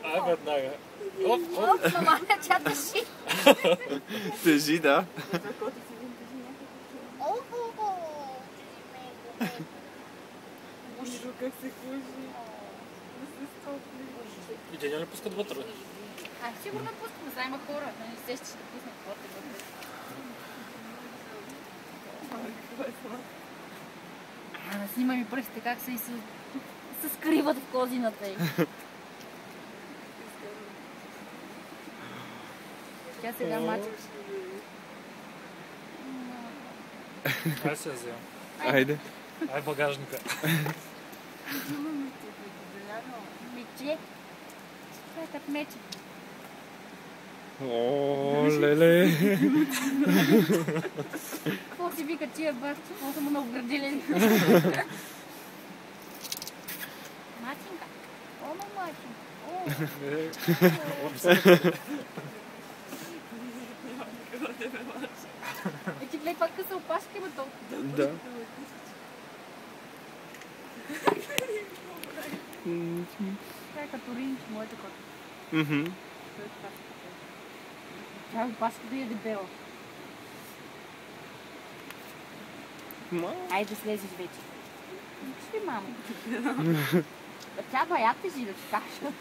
Ай, веднага. Оп, мама, тя тъжи. Тежи, да. Как се кожи. Не се стопли. И те няма ли пускат вътре? Сигурно пускаме, сега има хора. Не се ще пуснат хората вътре. Снима ми пръстите как се скриват в козината й. Тя сега мачка. Ай се я взема. Айде. Ай багажника. Мече. Това е като мече. О, леле. Какво си вика тия бащи? Какво са му наоградили? Мачинка. О, мачинка. Ти гледай пак къса опашка има толкова. Да. Това е като ринч, моята кота. Тя опашка да е дебела. Айде да слезеш вече. Виж ли, мамо? Тя бая тежи да ти кажа.